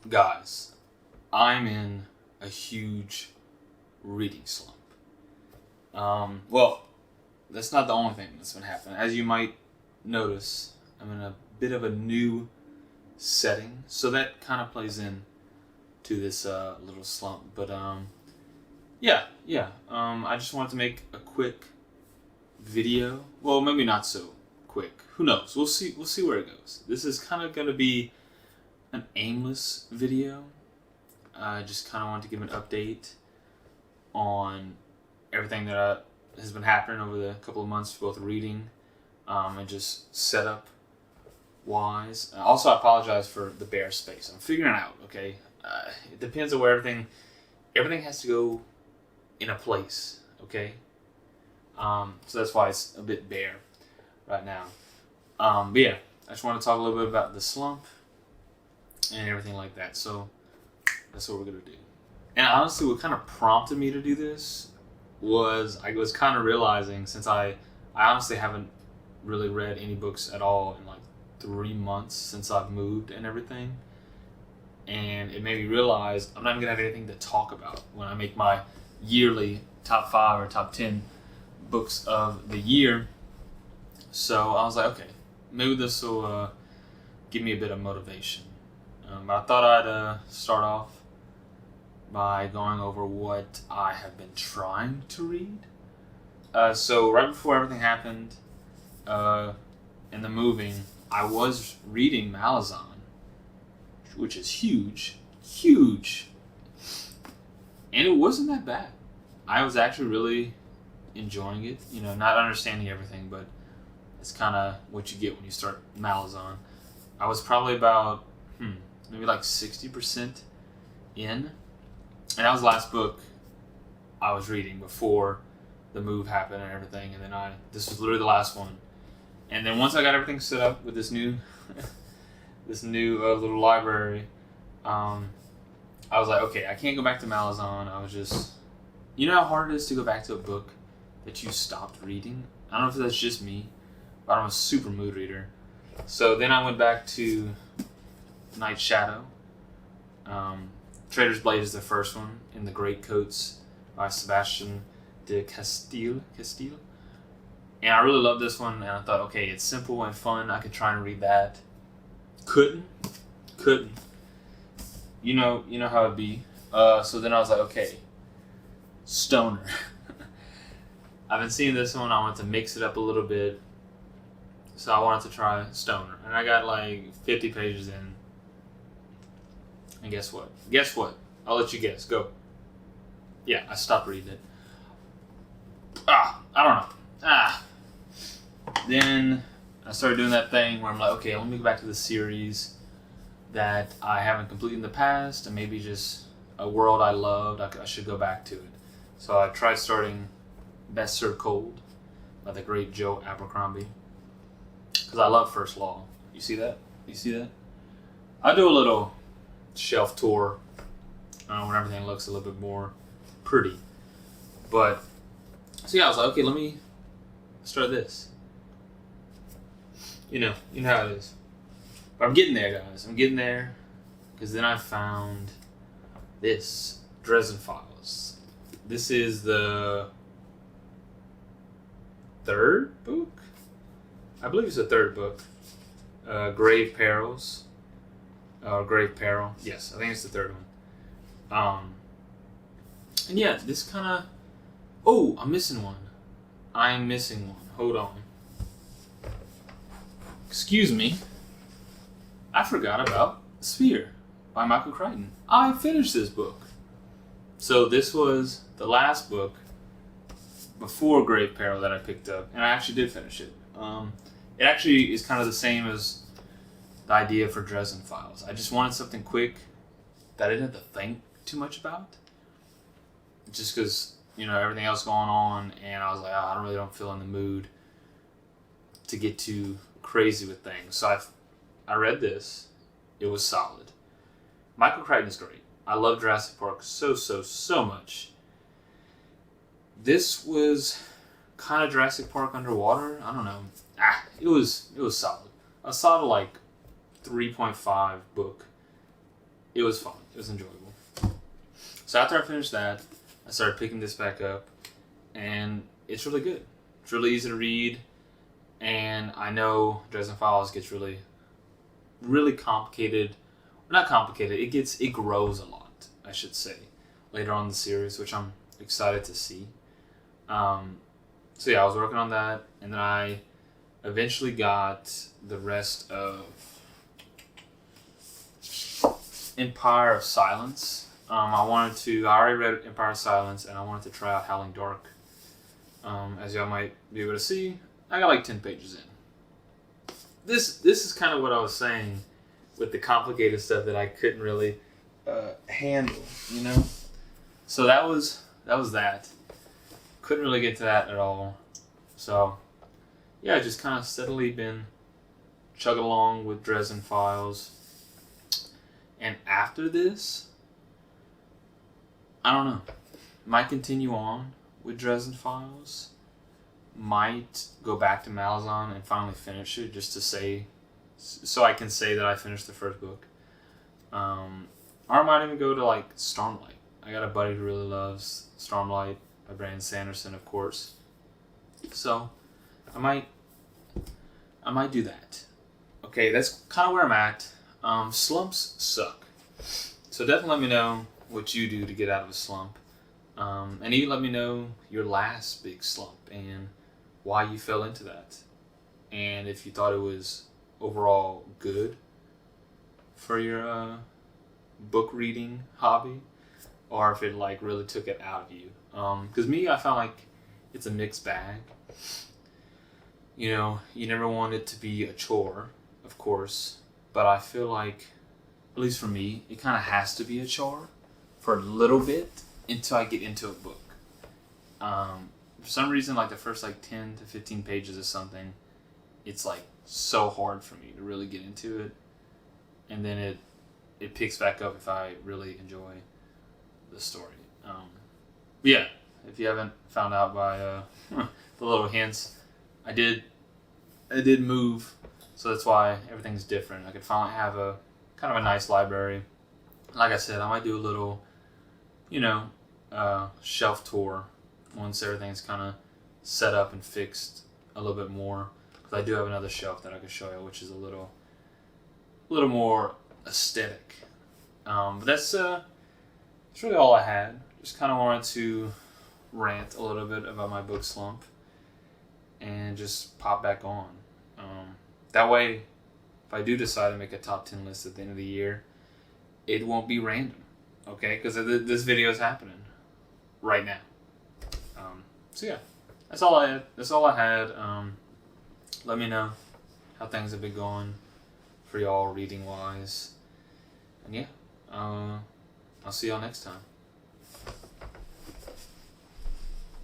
Guys, I'm in a huge reading slump. Well, that's not the only thing that's been happening. As you might notice, I'm in a bit of a new setting, so that kind of plays in to this little slump. But yeah. I just wanted to make a quick video. Well, maybe not so quick. Who knows? We'll see. We'll see where it goes. This is kind of gonna be an aimless video. I just kind of wanted to give an update on everything that has been happening over the couple of months, both reading and just setup wise. Also, I apologize for the bare space. I'm figuring it out. Okay, it depends on where everything has to go in a place. Okay, so that's why it's a bit bare right now. But yeah, I just want to talk a little bit about the slump and everything like that. So that's what we're gonna do. And honestly, what kind of prompted me to do this was I was kind of realizing, since I honestly haven't really read any books at all in like 3 months since I've moved and everything, and it made me realize I'm not even gonna have anything to talk about when I make my yearly top 5 or top 10 books of the year. So I was like, okay, maybe this will give me a bit of motivation. I thought I'd start off by going over what I have been trying to read. So right before everything happened, in the moving, I was reading Malazan, which is huge, and it wasn't that bad. I was actually really enjoying it. You know, not understanding everything, but it's kind of what you get when you start Malazan. I was probably about maybe like 60% in. And that was the last book I was reading before the move happened and everything. And then this was literally the last one. And then once I got everything set up with this new little library, I was like, okay, I can't go back to Malazan. I was just, you know how hard it is to go back to a book that you stopped reading? I don't know if that's just me, but I'm a super mood reader. So then I went back to Night Shadow. Trader's Blade is the first one, in the Great Coats by Sebastian de Castile. And I really love this one, and I thought, okay, it's simple and fun. I could try and read that. Couldn't. You know how it'd be. So then I was like, okay, stoner. I've been seeing this one. I wanted to mix it up a little bit. So I wanted to try stoner. And I got like 50 pages in. And guess what? I'll let you guess. Go. Yeah, I stopped reading it. I don't know. Then I started doing that thing where I'm like, okay, let me go back to the series that I haven't completed in the past, and maybe just a world I loved. I should go back to it. So I tried starting Best Served Cold by the great Joe Abercrombie, because I love First Law. You see that? I do a little shelf tour when everything looks a little bit more pretty. But so yeah, I was like, okay, let me start this. You know how it is. But I'm getting there, guys. I'm getting there, because then I found this Dresden Files. This is the third book. I believe it's the third book. Grave Perils. Grave Peril. Yes, I think it's the third one. And yeah, this kind of... Oh, I'm missing one. Hold on. Excuse me. I forgot about Sphere by Michael Crichton. I finished this book. So this was the last book before Grave Peril that I picked up, and I actually did finish it. It actually is kind of the same as the idea for Dresden Files. I just wanted something quick that I didn't have to think too much about, just because everything else going on, and I was like, I really don't feel in the mood to get too crazy with things. So I read this. It was solid. Michael Crichton is great. I love Jurassic Park so much. This was kind of Jurassic Park underwater. I don't know. It was solid. A solid like 3.5 book. it was fun. It was enjoyable. So after I finished that, I started picking this back up, and it's really good. It's really easy to read, and I know Dresden Files gets really, really complicated. Not complicated. It grows a lot, I should say, later on in the series, which I'm excited to see. So yeah, I was working on that, and then I eventually got the rest of Empire of Silence. I already read Empire of Silence, and I wanted to try out Howling Dark. As y'all might be able to see, I got like 10 pages in. This is kind of what I was saying with the complicated stuff that I couldn't really handle, you know? So that was that. Couldn't really get to that at all. So, yeah, just kind of steadily been chugging along with Dresden Files. And after this, I don't know. Might continue on with Dresden Files. Might go back to Malazan and finally finish it, just to say, so I can say that I finished the first book. Or I might even go to like Stormlight. I got a buddy who really loves Stormlight by Brandon Sanderson, of course. So I might do that. Okay, that's kind of where I'm at. Slumps suck. So definitely let me know what you do to get out of a slump. And even let me know your last big slump and why you fell into that. And if you thought it was overall good for your book reading hobby, or if it like really took it out of you. Because me, I found like it's a mixed bag. You know, you never want it to be a chore, of course, but I feel like, at least for me, it kind of has to be a chore for a little bit until I get into a book. For some reason, like the first like 10 to 15 pages of something, it's like so hard for me to really get into it, and then it picks back up if I really enjoy the story. Yeah, if you haven't found out by the little hints, I did move, so that's why everything's different. I could finally have a kind of a nice library. Like I said, I might do a little, shelf tour once everything's kind of set up and fixed a little bit more. Because I do have another shelf that I could show you, which is a little more aesthetic. But that's really all I had. Just kind of wanted to rant a little bit about my book slump and just pop back on. That way, if I do decide to make a top 10 list at the end of the year, it won't be random, okay? Because this video is happening right now. So yeah, that's all I had. Let me know how things have been going for y'all reading wise, and yeah, I'll see y'all next time.